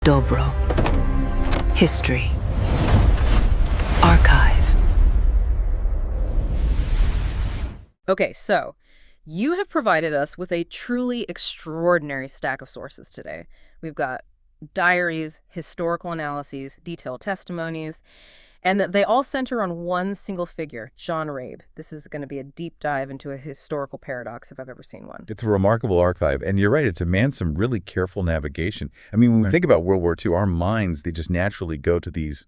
Dobro. History. Archive. Okay, so you have provided us with a truly extraordinary stack of sources today. We've got diaries, historical analyses, detailed testimonies, and that they all center on one single figure, John Rabe. This is going to be a deep dive into a historical paradox if I've ever seen one. It's a remarkable archive, and you're right, it demands some really careful navigation. I mean, when we think about World War II, our minds, they just naturally go to these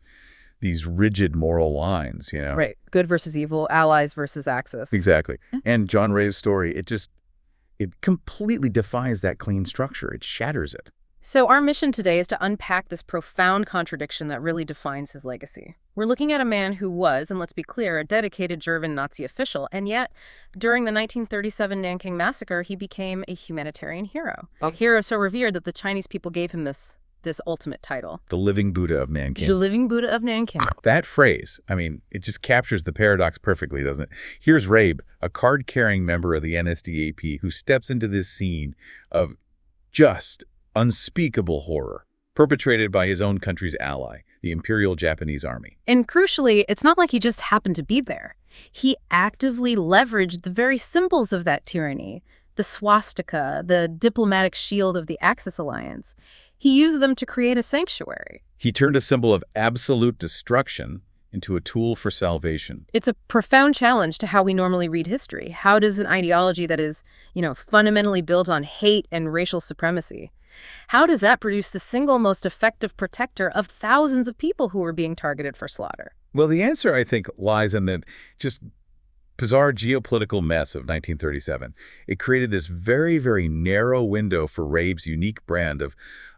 rigid moral lines, you know? Right. Good versus evil, allies versus Axis. Exactly. And John Rabe's story, it completely defies that clean structure. It shatters it. So our mission today is to unpack this profound contradiction that really defines his legacy. We're looking at a man who was, and let's be clear, a dedicated German Nazi official, and yet, during the 1937 Nanking massacre, he became a humanitarian hero. A hero so revered that the Chinese people gave him this ultimate title. The living Buddha of Nanking. The living Buddha of Nanking. That phrase, I mean, it just captures the paradox perfectly, doesn't it? Here's Rabe, a card-carrying member of the NSDAP who steps into this scene of just unspeakable horror, perpetrated by his own country's ally, the Imperial Japanese Army. And crucially, it's not like he just happened to be there. He actively leveraged the very symbols of that tyranny, the swastika, the diplomatic shield of the Axis alliance. He used them to create a sanctuary. He turned a symbol of absolute destruction into a tool for salvation. It's a profound challenge to how we normally read history. How does an ideology that is, fundamentally built on hate and racial supremacy, how does that produce the single most effective protector of thousands of people who were being targeted for slaughter? Well, the answer, I think, lies in the just bizarre geopolitical mess of 1937. It created this very, very narrow window for Rabe's unique brand of,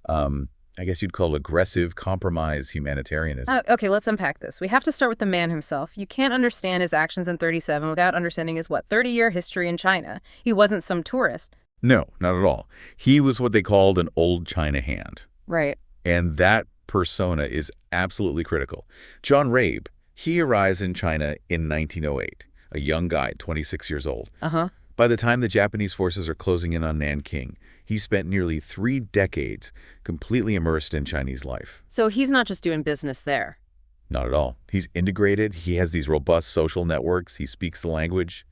I guess you'd call it aggressive, compromise humanitarianism. Okay, let's unpack this. We have to start with the man himself. You can't understand his actions in 37 without understanding his, 30-year history in China. He wasn't some tourist. No, not at all. He was what they called an old China hand. Right. And that persona is absolutely critical. John Rabe, he arrives in China in 1908, a young guy, 26 years old. By the time the Japanese forces are closing in on Nanking, he spent nearly 3 decades completely immersed in Chinese life. So he's not just doing business there. Not at all. He's integrated. He has these robust social networks. He speaks the language.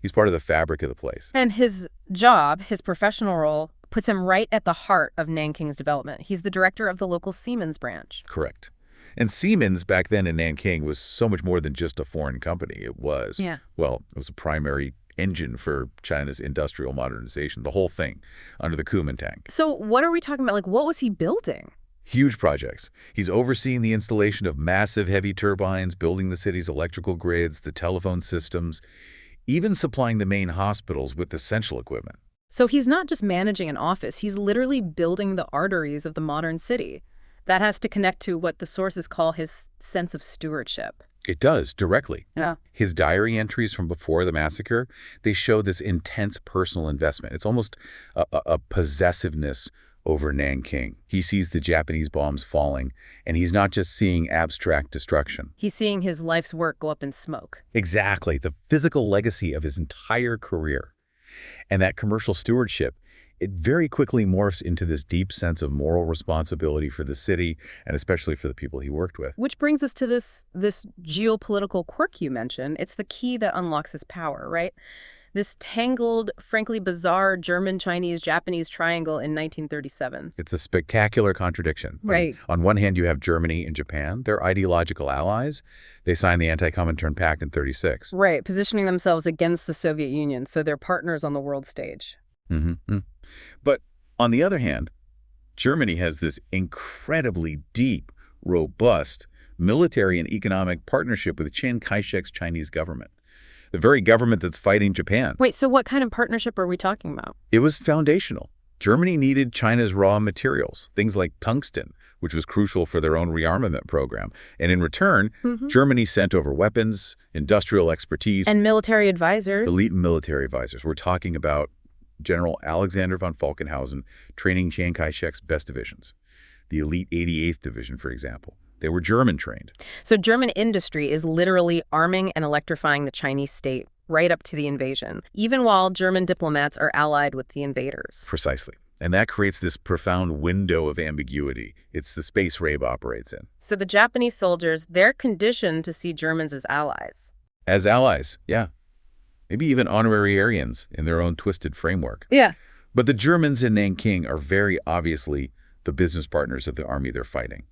He's part of the fabric of the place. And his job, his professional role, puts him right at the heart of Nanking's development. He's the director of the local Siemens branch. Correct. And Siemens back then in Nanking was so much more than just a foreign company. It was, it was a primary engine for China's industrial modernization, the whole thing, under the Kuomintang. So what are we talking about? What was he building? Huge projects. He's overseeing the installation of massive heavy turbines, building the city's electrical grids, the telephone systems, even supplying the main hospitals with essential equipment. So he's not just managing an office, he's literally building the arteries of the modern city. That has to connect to what the sources call his sense of stewardship. It does, directly. Yeah. His diary entries from before the massacre, they show this intense personal investment. It's almost a possessiveness over Nanking. He sees the Japanese bombs falling, and he's not just seeing abstract destruction. He's seeing his life's work go up in smoke. Exactly, the physical legacy of his entire career. And that commercial stewardship, it very quickly morphs into this deep sense of moral responsibility for the city, and especially for the people he worked with. Which brings us to this geopolitical quirk you mentioned. It's the key that unlocks his power, right? This tangled, frankly bizarre German-Chinese-Japanese triangle in 1937. It's a spectacular contradiction. Right. On one hand, you have Germany and Japan. They're ideological allies. They signed the Anti-Comintern Pact in 36. Right, positioning themselves against the Soviet Union, so they're partners on the world stage. But on the other hand, Germany has this incredibly deep, robust military and economic partnership with Chiang Kai-shek's Chinese government. The very government that's fighting Japan. Wait, so what kind of partnership are we talking about? It was foundational. Germany needed China's raw materials, things like tungsten, which was crucial for their own rearmament program. And in return, Germany sent over weapons, industrial expertise, and military advisors. Elite military advisors. We're talking about General Alexander von Falkenhausen training Chiang Kai-shek's best divisions. The elite 88th Division, for example. They were German-trained. So German industry is literally arming and electrifying the Chinese state right up to the invasion, even while German diplomats are allied with the invaders. Precisely. And that creates this profound window of ambiguity. It's the space Rabe operates in. So the Japanese soldiers, they're conditioned to see Germans as allies. As allies, yeah. Maybe even honorary Aryans in their own twisted framework. Yeah. But the Germans in Nanking are very obviously the business partners of the army they're fighting.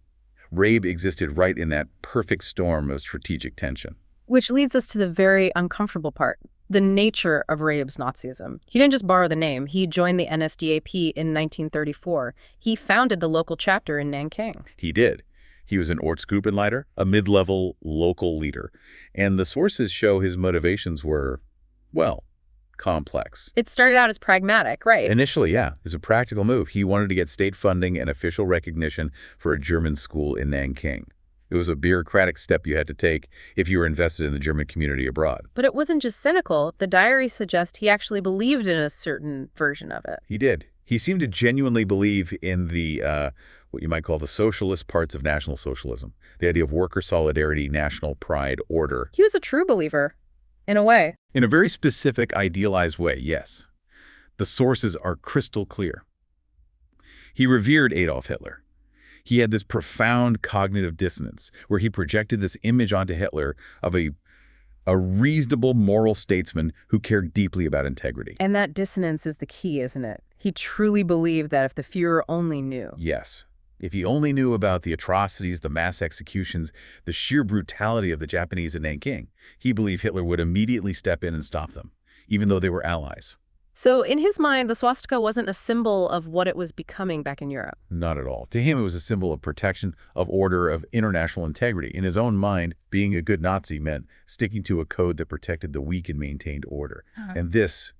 Rabe existed right in that perfect storm of strategic tension. Which leads us to the very uncomfortable part, the nature of Rabe's Nazism. He didn't just borrow the name. He joined the NSDAP in 1934. He founded the local chapter in Nanking. He did. He was an Ortsgruppenleiter, a mid-level local leader. And the sources show his motivations were, well, complex. It started out as pragmatic, right? Initially, yeah, it was a practical move. He wanted to get state funding and official recognition for a German school in Nanking. It was a bureaucratic step you had to take if you were invested in the German community abroad. But it wasn't just cynical. The diaries suggest he actually believed in a certain version of it. He did. He seemed to genuinely believe in the, what you might call the socialist parts of National Socialism, the idea of worker solidarity, national pride, order. He was a true believer, in a way. In a very specific, idealized way, yes. The sources are crystal clear. He revered Adolf Hitler. He had this profound cognitive dissonance where he projected this image onto Hitler of a reasonable moral statesman who cared deeply about integrity. And that dissonance is the key, isn't it? He truly believed that if the Führer only knew. Yes. If he only knew about the atrocities, the mass executions, the sheer brutality of the Japanese in Nanking, he believed Hitler would immediately step in and stop them, even though they were allies. So in his mind, the swastika wasn't a symbol of what it was becoming back in Europe. Not at all. To him, it was a symbol of protection, of order, of international integrity. In his own mind, being a good Nazi meant sticking to a code that protected the weak and maintained order. And this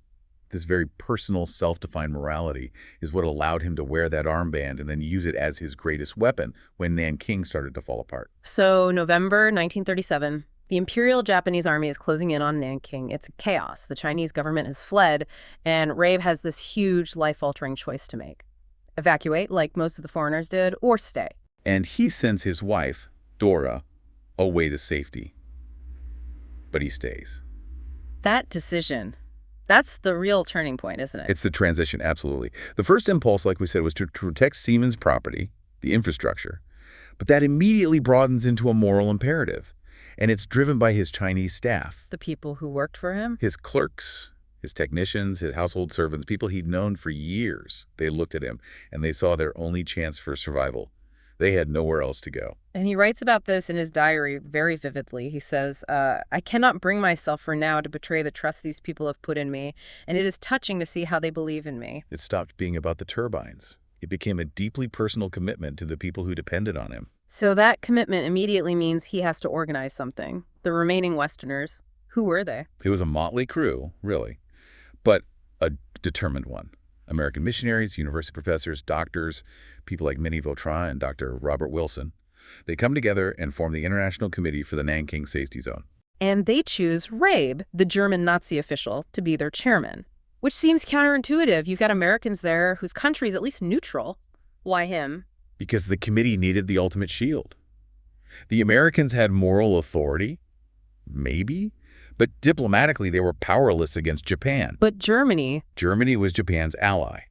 very personal, self-defined morality is what allowed him to wear that armband and then use it as his greatest weapon when Nanking started to fall apart. So November 1937, the Imperial Japanese Army is closing in on Nanking. It's chaos. The Chinese government has fled, and Rabe has this huge, life-altering choice to make. Evacuate, like most of the foreigners did, or stay. And he sends his wife, Dora, away to safety. But he stays. That decision, that's the real turning point, isn't it? It's the transition, absolutely. The first impulse, like we said, was to protect Siemens' property, the infrastructure. But that immediately broadens into a moral imperative. And it's driven by his Chinese staff. The people who worked for him? His clerks, his technicians, his household servants, people he'd known for years. They looked at him, and they saw their only chance for survival. They had nowhere else to go. And he writes about this in his diary very vividly. He says, I cannot bring myself for now to betray the trust these people have put in me, and it is touching to see how they believe in me. It stopped being about the turbines. It became a deeply personal commitment to the people who depended on him. So that commitment immediately means he has to organize something. The remaining Westerners, who were they? It was a motley crew, really, but a determined one. American missionaries, university professors, doctors, people like Minnie Vautrin and Dr. Robert Wilson. They come together and form the International Committee for the Nanking Safety Zone. And they choose Rabe, the German Nazi official, to be their chairman, which seems counterintuitive. You've got Americans there whose country is at least neutral. Why him? Because the committee needed the ultimate shield. The Americans had moral authority, maybe, but diplomatically they were powerless against Japan. But Germany was Japan's ally.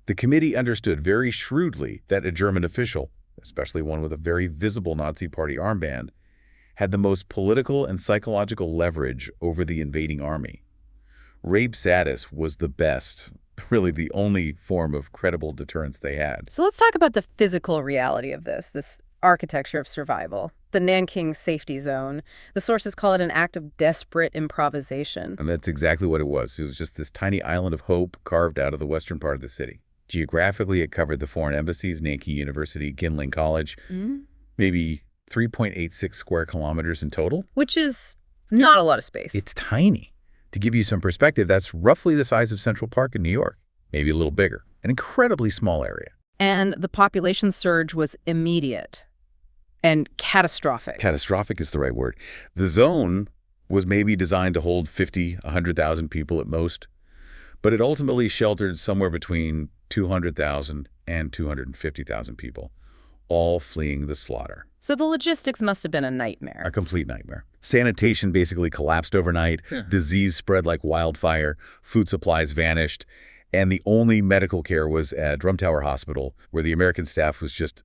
The committee understood very shrewdly that a German official, especially one with a very visible Nazi Party armband, had the most political and psychological leverage over the invading army. Rabe status was the best, really the only form of credible deterrence they had. So let's talk about the physical reality of this architecture of survival, the Nanking Safety Zone. The sources call it an act of desperate improvisation. And that's exactly what it was. It was just this tiny island of hope carved out of the western part of the city. Geographically, it covered the foreign embassies, Nanking University, Ginling College, maybe 3.86 square kilometers in total. Which is not a lot of space. It's tiny. To give you some perspective, that's roughly the size of Central Park in New York, maybe a little bigger. An incredibly small area. And the population surge was immediate and catastrophic. Catastrophic is the right word. The zone was maybe designed to hold 50, 100,000 people at most, but it ultimately sheltered somewhere between 200,000 and 250,000 people, all fleeing the slaughter. So the logistics must have been a nightmare. A complete nightmare. Sanitation basically collapsed overnight. Disease spread like wildfire. Food supplies vanished. And the only medical care was at Drum Tower Hospital, where the American staff was just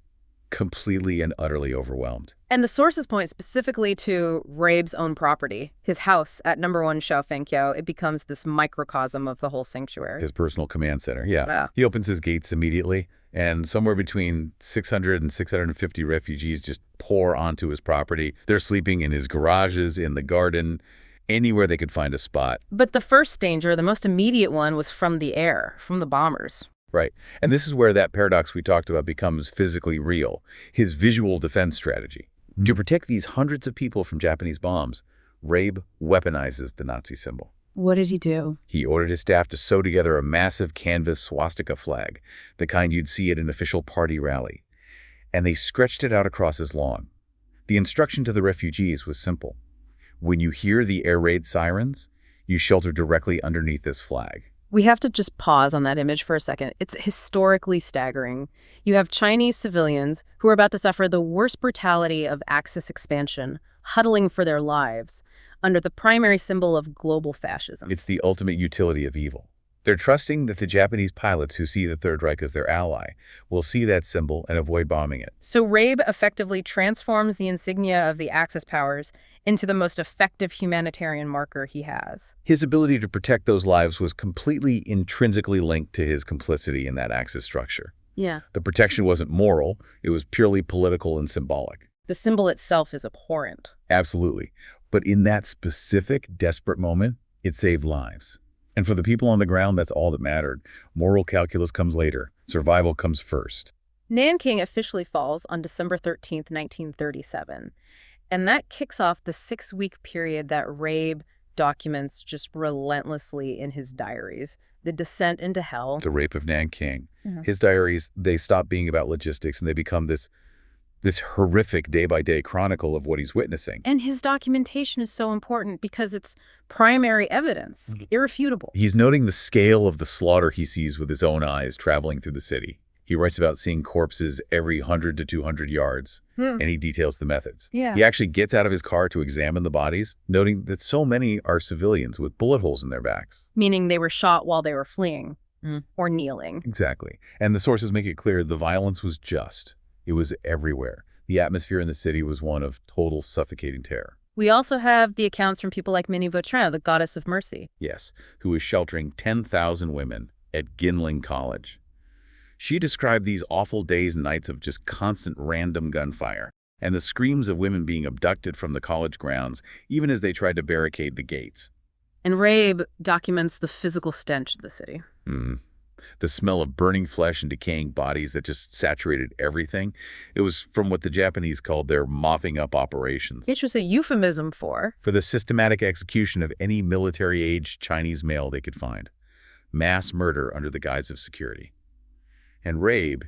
completely and utterly overwhelmed. And the sources point specifically to Rabe's own property, his house at #1 𝐏𝐿. It becomes this microcosm of the whole sanctuary. His personal command center, yeah. Yeah. He opens his gates immediately, and somewhere between 600 and 650 refugees just pour onto his property. They're sleeping in his garages, in the garden, anywhere they could find a spot. But the first danger, the most immediate one, was from the air, from the bombers. Right. And this is where that paradox we talked about becomes physically real, his visual defense strategy. To protect these hundreds of people from Japanese bombs, Rabe weaponizes the Nazi symbol. What did he do? He ordered his staff to sew together a massive canvas swastika flag, the kind you'd see at an official party rally. And they stretched it out across his lawn. The instruction to the refugees was simple. When you hear the air raid sirens, you shelter directly underneath this flag. We have to just pause on that image for a second. It's historically staggering. You have Chinese civilians who are about to suffer the worst brutality of Axis expansion, huddling for their lives, under the primary symbol of global fascism. It's the ultimate utility of evil. They're trusting that the Japanese pilots who see the Third Reich as their ally will see that symbol and avoid bombing it. So Rabe effectively transforms the insignia of the Axis powers into the most effective humanitarian marker he has. His ability to protect those lives was completely intrinsically linked to his complicity in that Axis structure. Yeah. The protection wasn't moral, it was purely political and symbolic. The symbol itself is abhorrent. Absolutely. But in that specific, desperate moment, it saved lives. And for the people on the ground, that's all that mattered. Moral calculus comes later. Survival comes first. Nanking officially falls on December 13th, 1937. And that kicks off the 6-week period that Rabe documents just relentlessly in his diaries. The descent into hell. The rape of Nanking. His diaries, they stop being about logistics and they become this horrific day-by-day chronicle of what he's witnessing. And his documentation is so important because it's primary evidence, irrefutable. He's noting the scale of the slaughter he sees with his own eyes traveling through the city. He writes about seeing corpses every 100 to 200 yards, and he details the methods. Yeah. He actually gets out of his car to examine the bodies, noting that so many are civilians with bullet holes in their backs. Meaning they were shot while they were fleeing or kneeling. Exactly. And the sources make it clear the violence was just. It was everywhere. The atmosphere in the city was one of total suffocating terror. We also have the accounts from people like Minnie Vautrin, the goddess of mercy. Yes, who was sheltering 10,000 women at 𝐏𝐿𝐃𝐂𝐀𝐒𝐓 College. She described these awful days and nights of just constant random gunfire and the screams of women being abducted from the college grounds, even as they tried to barricade the gates. And Rabe documents the physical stench of the city. The smell of burning flesh and decaying bodies that just saturated everything. It was from what the Japanese called their mopping up operations. It's just a euphemism for the systematic execution of any military-aged Chinese male they could find. Mass murder under the guise of security. And Rabe,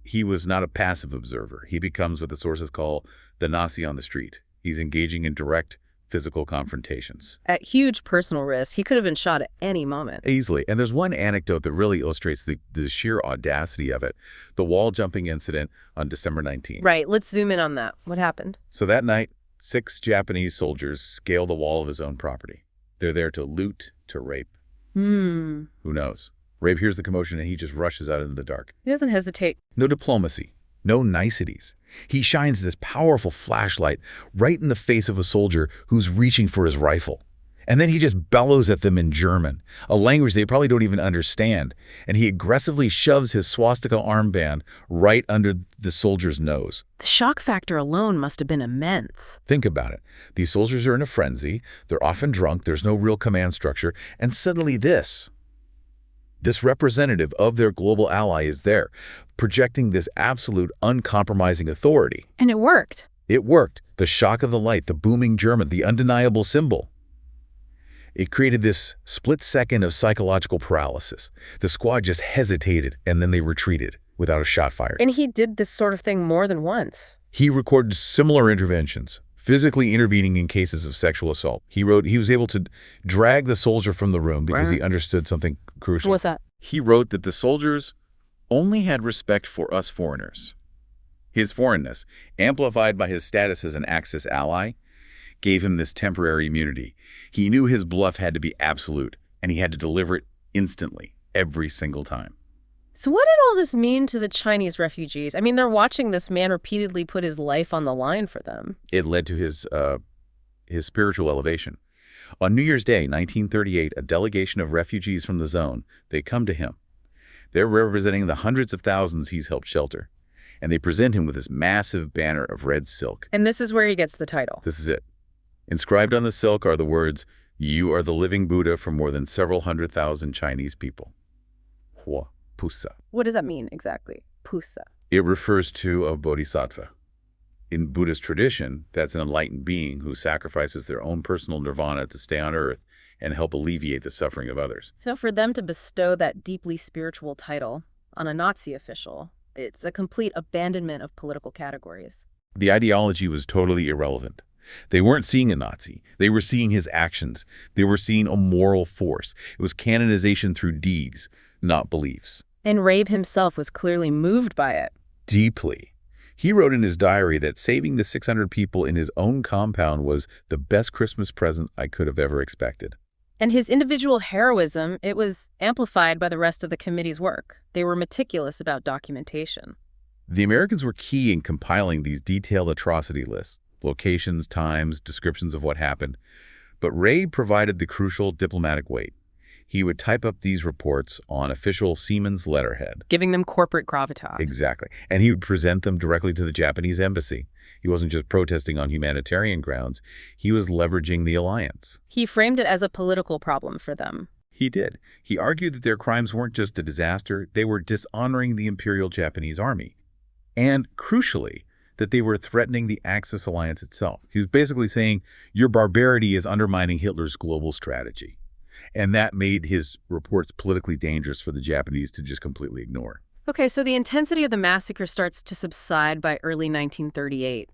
he was not a passive observer. He becomes what the sources call the Nazi on the street. He's engaging in direct physical confrontations. At huge personal risk. He could have been shot at any moment. Easily. And there's one anecdote that really illustrates the sheer audacity of it. The wall jumping incident on December 19th. Right. Let's zoom in on that. What happened? So that night, 6 Japanese soldiers scale the wall of his own property. They're there to loot, to rape. Who knows? Rabe hears the commotion and he just rushes out into the dark. He doesn't hesitate. No diplomacy. No niceties. He shines this powerful flashlight right in the face of a soldier who's reaching for his rifle. And then he just bellows at them in German, a language they probably don't even understand. And he aggressively shoves his swastika armband right under the soldier's nose. The shock factor alone must have been immense. Think about it. These soldiers are in a frenzy. They're often drunk. There's no real command structure. And suddenly this representative of their global ally is there, projecting this absolute uncompromising authority. And it worked. It worked. The shock of the light, the booming German, the undeniable symbol. It created this split second of psychological paralysis. The squad just hesitated, and then they retreated without a shot fired. And he did this sort of thing more than once. He recorded similar interventions, physically intervening in cases of sexual assault. He wrote he was able to drag the soldier from the room because he understood something crucial. What's that? He wrote that the soldiers only had respect for us foreigners. His foreignness, amplified by his status as an Axis ally, gave him this temporary immunity. He knew his bluff had to be absolute, and he had to deliver it instantly. every single time. So what did all this mean to the Chinese refugees? I mean, they're watching this man repeatedly put his life on the line for them. It led to his spiritual elevation. On New Year's Day, 1938, a delegation of refugees from the zone, they come to him. They're representing the hundreds of thousands he's helped shelter. And they present him with this massive banner of red silk. And this is where he gets the title. This is it. Inscribed on the silk are the words, "You are the living Buddha for more than several 100,000 Chinese people." Hua Pusa. What does that mean exactly? Pusa. It refers to a bodhisattva. In Buddhist tradition, that's an enlightened being who sacrifices their own personal nirvana to stay on earth and help alleviate the suffering of others. So for them to bestow that deeply spiritual title on a Nazi official, it's a complete abandonment of political categories. The ideology was totally irrelevant. They weren't seeing a Nazi. They were seeing his actions. They were seeing a moral force. It was canonization through deeds, not beliefs. And Rabe himself was clearly moved by it. Deeply. He wrote in his diary that saving the 600 people in his own compound was the best Christmas present I could have ever expected. And his individual heroism, it was amplified by the rest of the committee's work. They were meticulous about documentation. The Americans were key in compiling these detailed atrocity lists, locations, times, descriptions of what happened. But Rabe provided the crucial diplomatic weight. He would type up these reports on official Siemens letterhead. Giving them corporate gravitas. Exactly. And he would present them directly to the Japanese embassy. He wasn't just protesting on humanitarian grounds. He was leveraging the alliance. He framed it as a political problem for them. He did. He argued that their crimes weren't just a disaster, they were dishonoring the Imperial Japanese Army. And, crucially, that they were threatening the Axis alliance itself. He was basically saying, your barbarity is undermining Hitler's global strategy. And that made his reports politically dangerous for the Japanese to just completely ignore. Okay, so the intensity of the massacre starts to subside by early 1938.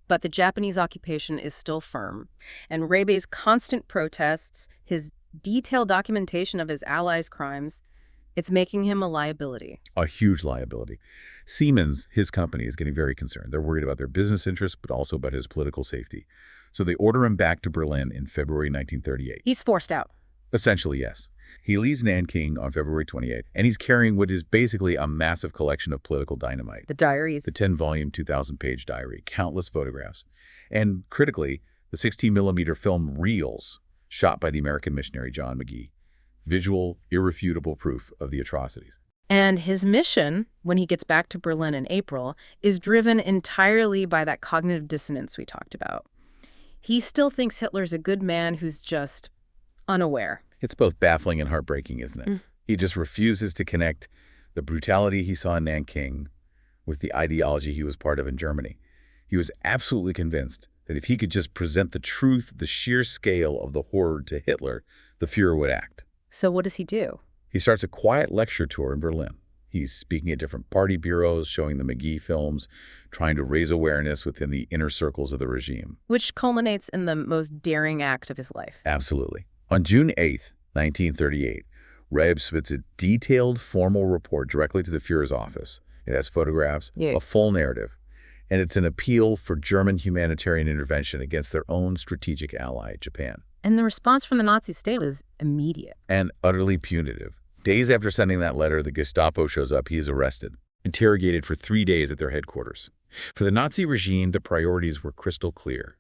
But the Japanese occupation is still firm. And Rabe's constant protests, his detailed documentation of his allies' crimes, it's making him a liability. A huge liability. Siemens, his company, is getting very concerned. They're worried about their business interests, but also about his political safety. So they order him back to Berlin in February 1938. He's forced out. Essentially, yes. He leaves Nanking on February 28th, and he's carrying what is basically a massive collection of political dynamite. The diaries. The 10-volume, 2,000-page diary, countless photographs, and, critically, the 16mm film reels shot by the American missionary John McGee. Visual, irrefutable proof of the atrocities. And his mission, when he gets back to Berlin in April, is driven entirely by that cognitive dissonance we talked about. He still thinks Hitler's a good man who's just unaware. It's both baffling and heartbreaking, isn't it? He just refuses to connect the brutality he saw in Nanking with the ideology he was part of in Germany. He was absolutely convinced that if he could just present the truth, the sheer scale of the horror to Hitler, the Fuhrer would act. So what does he do? He starts a quiet lecture tour in Berlin. He's speaking at different party bureaus, showing the McGee films, trying to raise awareness within the inner circles of the regime. Which culminates in the most daring act of his life. Absolutely. On June 8th, 1938, Rabe submits a detailed formal report directly to the Fuhrer's office. It has photographs, a full narrative, and it's an appeal for German humanitarian intervention against their own strategic ally, Japan. And the response from the Nazi state is immediate. And utterly punitive. Days after sending that letter, the Gestapo shows up. He is arrested, interrogated for 3 days at their headquarters. For the Nazi regime, the priorities were crystal clear.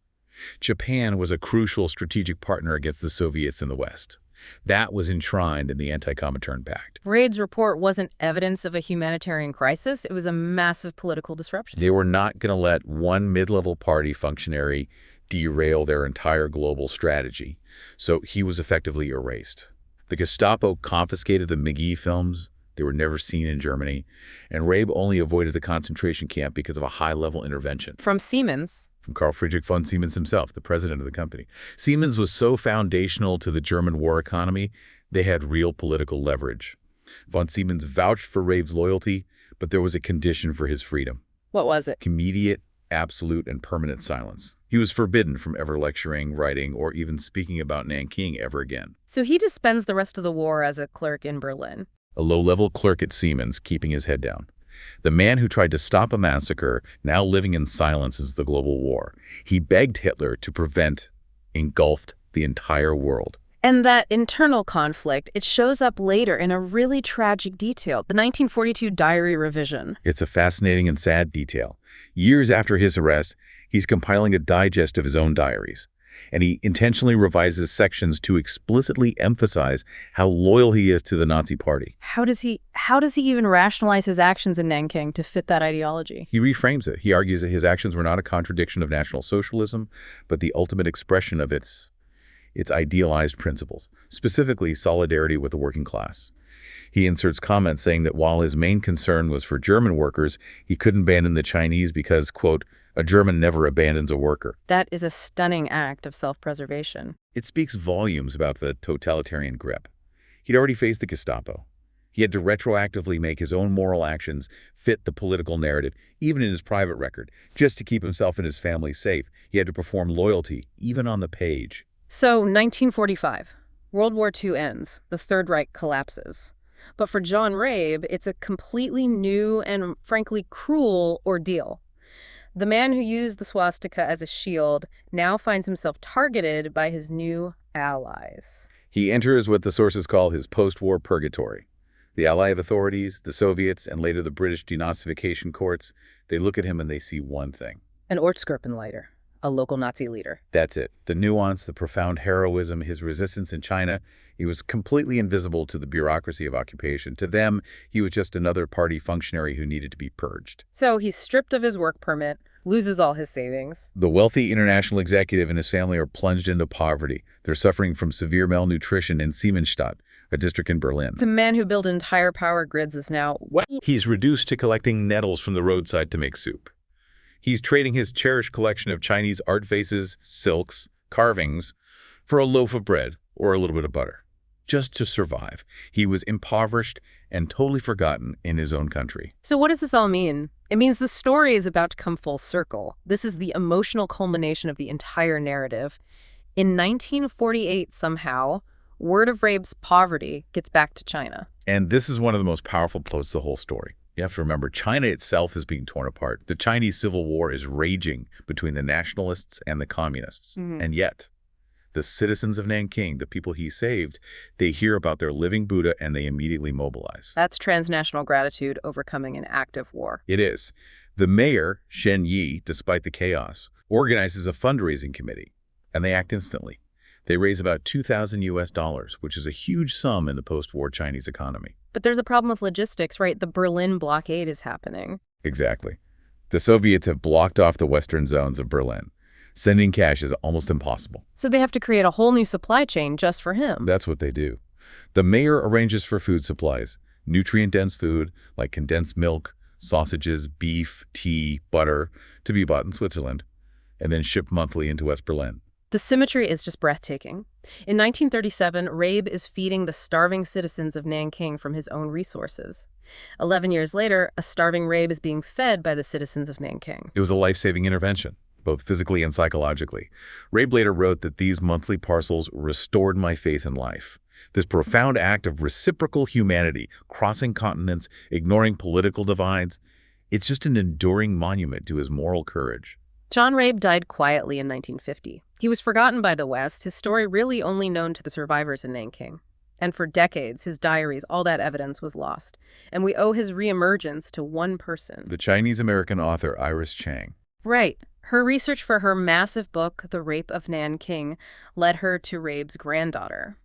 Japan was a crucial strategic partner against the Soviets in the West. That was enshrined in the Anti-Comintern Pact. Rabe's report wasn't evidence of a humanitarian crisis. It was a massive political disruption. They were not going to let one mid-level party functionary derail their entire global strategy, so he was effectively erased. The Gestapo confiscated the McGee films. They were never seen in Germany, and Rabe only avoided the concentration camp because of a high-level intervention. From Siemens. From Carl Friedrich von Siemens himself, the president of the company. Siemens was so foundational to the German war economy, they had real political leverage. Von Siemens vouched for Rabe's loyalty, but there was a condition for his freedom. What was it? Immediate, absolute, and permanent silence. He was forbidden from ever lecturing, writing, or even speaking about Nanking ever again. So he just spends the rest of the war as a clerk in Berlin. A low-level clerk at Siemens, keeping his head down. The man who tried to stop a massacre, now living in silence as the global war. He begged Hitler to prevent, engulfed the entire world. And that internal conflict, it shows up later in a really tragic detail, the 1942 diary revision. It's a fascinating and sad detail. Years after his arrest, he's compiling a digest of his own diaries, and he intentionally revises sections to explicitly emphasize how loyal he is to the Nazi Party. How does he even rationalize his actions in Nanking to fit that ideology? He reframes it. He argues that his actions were not a contradiction of National Socialism, but the ultimate expression of its idealized principles, specifically solidarity with the working class. He inserts comments saying that while his main concern was for German workers, he couldn't abandon the Chinese because, quote, a German never abandons a worker. That is a stunning act of self-preservation. It speaks volumes about the totalitarian grip. He'd already faced the Gestapo. He had to retroactively make his own moral actions fit the political narrative, even in his private record. Just to keep himself and his family safe, he had to perform loyalty, even on the page. So, 1945. World War II ends. The Third Reich collapses. But for John Rabe, it's a completely new and, frankly, cruel ordeal. The man who used the swastika as a shield now finds himself targeted by his new allies. He enters what the sources call his post-war purgatory. The Allied authorities, the Soviets, and later the British denazification courts, they look at him and they see one thing. An Ortsgruppenleiter, a local Nazi leader. That's it. The nuance, the profound heroism, his resistance in China, he was completely invisible to the bureaucracy of occupation. To them, he was just another party functionary who needed to be purged. So he's stripped of his work permit, loses all his savings. The wealthy international executive and his family are plunged into poverty. They're suffering from severe malnutrition in Siemensstadt, a district in Berlin. The man who built entire power grids is now... He's reduced to collecting nettles from the roadside to make soup. He's trading his cherished collection of Chinese art vases, silks, carvings, for a loaf of bread or a little bit of butter. Just to survive. He was impoverished and totally forgotten in his own country. So what does this all mean? It means the story is about to come full circle. This is the emotional culmination of the entire narrative. In 1948, somehow, word of Rabe's poverty gets back to China. And this is one of the most powerful plots of the whole story. You have to remember, China itself is being torn apart. The Chinese Civil War is raging between the nationalists and the communists. And yet, the citizens of Nanking, the people he saved, they hear about their living Buddha and they immediately mobilize. That's transnational gratitude overcoming an active war. It is. The mayor, Shen Yi, despite the chaos, organizes a fundraising committee, and they act instantly. They raise about $2,000, which is a huge sum in the post-war Chinese economy. But there's a problem with logistics, right? The Berlin blockade is happening. Exactly. The Soviets have blocked off the western zones of Berlin. Sending cash is almost impossible. So they have to create a whole new supply chain just for him. That's what they do. The mayor arranges for food supplies, nutrient-dense food like condensed milk, sausages, beef, tea, butter, to be bought in Switzerland, and then shipped monthly into West Berlin. The symmetry is just breathtaking. In 1937, Rabe is feeding the starving citizens of Nanking from his own resources. 11 years later, a starving Rabe is being fed by the citizens of Nanking. It was a life-saving intervention, both physically and psychologically. Rabe later wrote that these monthly parcels restored my faith in life. This profound act of reciprocal humanity, crossing continents, ignoring political divides, it's just an enduring monument to his moral courage. John Rabe died quietly in 1950. He was forgotten by the West, his story really only known to the survivors in Nanking. And for decades, his diaries, all that evidence was lost. And we owe his reemergence to one person. The Chinese-American author Iris Chang. Right. Her research for her massive book, The Rape of Nanking, led her to Rabe's granddaughter.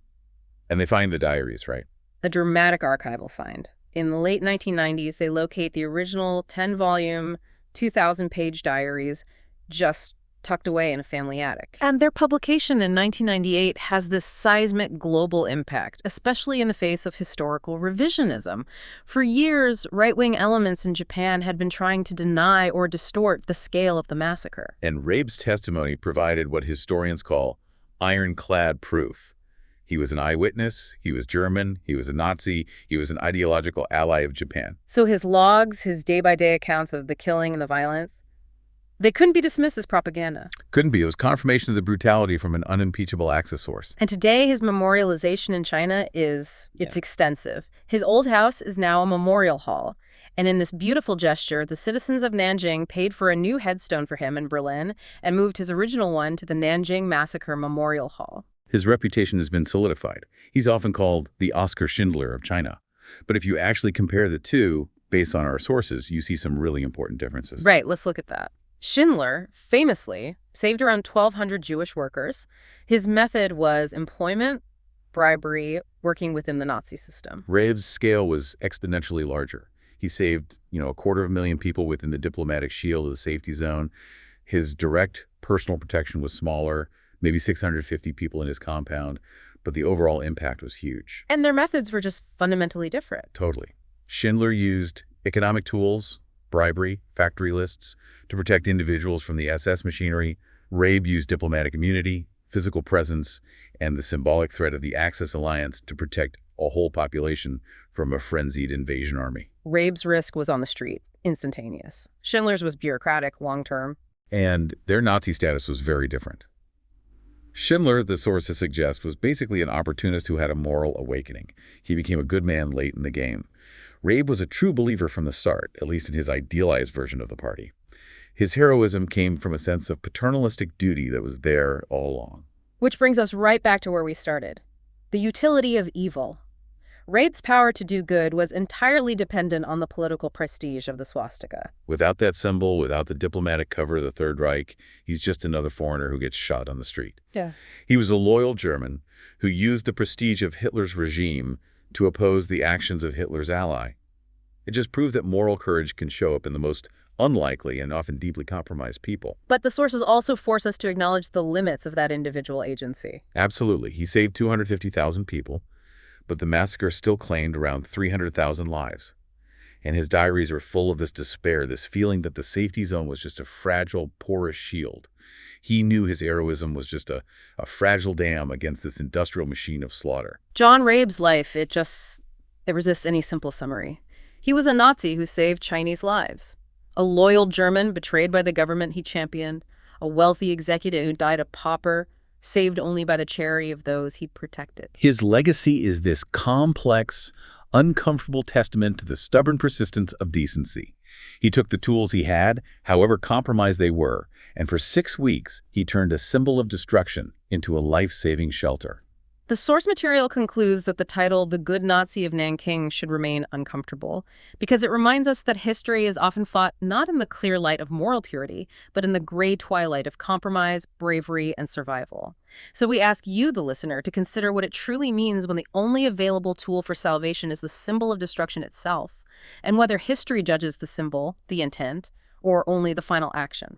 And they find the diaries, right? A dramatic archival find. In the late 1990s, they locate the original 10-volume, 2,000-page diaries just tucked away in a family attic. And their publication in 1998 has this seismic global impact, especially in the face of historical revisionism. For years, right-wing elements in Japan had been trying to deny or distort the scale of the massacre. And Rabe's testimony provided what historians call ironclad proof. He was an eyewitness, he was German, he was a Nazi, he was an ideological ally of Japan. So his logs, his day-by-day accounts of the killing and the violence, they couldn't be dismissed as propaganda. Couldn't be. It was confirmation of the brutality from an unimpeachable access source. And today, his memorialization in China it's extensive. His old house is now a memorial hall. And in this beautiful gesture, the citizens of Nanjing paid for a new headstone for him in Berlin and moved his original one to the Nanjing Massacre Memorial Hall. his reputation has been solidified. He's often called the Oskar Schindler of China. But if you actually compare the two, based on our sources, you see some really important differences. Right, let's look at that. Schindler famously saved around 1,200 Jewish workers. His method was employment, bribery, working within the Nazi system. Rabe's scale was exponentially larger. He saved, 250,000 people within the diplomatic shield of the safety zone. His direct personal protection was smaller, maybe 650 people in his compound, but the overall impact was huge. And their methods were just fundamentally different. Totally. Schindler used economic tools, bribery, factory lists, to protect individuals from the SS machinery. Rabe used diplomatic immunity, physical presence, and the symbolic threat of the Axis alliance to protect a whole population from a frenzied invasion army. Rabe's risk was on the street, instantaneous. Schindler's was bureaucratic, long-term. And their Nazi status was very different. Schindler, the sources suggest, was basically an opportunist who had a moral awakening. He became a good man late in the game. Rabe was a true believer from the start, at least in his idealized version of the party. His heroism came from a sense of paternalistic duty that was there all along. Which brings us right back to where we started. The utility of evil. Rabe's power to do good was entirely dependent on the political prestige of the swastika. Without that symbol, without the diplomatic cover of the Third Reich, he's just another foreigner who gets shot on the street. Yeah. He was a loyal German who used the prestige of Hitler's regime to oppose the actions of Hitler's ally. It just proves that moral courage can show up in the most unlikely and often deeply compromised people. But the sources also force us to acknowledge the limits of that individual agency. Absolutely. He saved 250,000 people, but the massacre still claimed around 300,000 lives. And his diaries are full of this despair, this feeling that the safety zone was just a fragile, porous shield. He knew his heroism was just a fragile dam against this industrial machine of slaughter. John Rabe's life, it resists any simple summary. He was a Nazi who saved Chinese lives. A loyal German betrayed by the government he championed. A wealthy executive who died a pauper, saved only by the charity of those he protected. His legacy is this complex, uncomfortable testament to the stubborn persistence of decency. He took the tools he had, however compromised they were, and for 6 weeks he turned a symbol of destruction into a life-saving shelter. The source material concludes that the title, The Good Nazi of Nanking, should remain uncomfortable, because it reminds us that history is often fought not in the clear light of moral purity, but in the gray twilight of compromise, bravery, and survival. So we ask you, the listener, to consider what it truly means when the only available tool for salvation is the symbol of destruction itself, and whether history judges the symbol, the intent, or only the final action.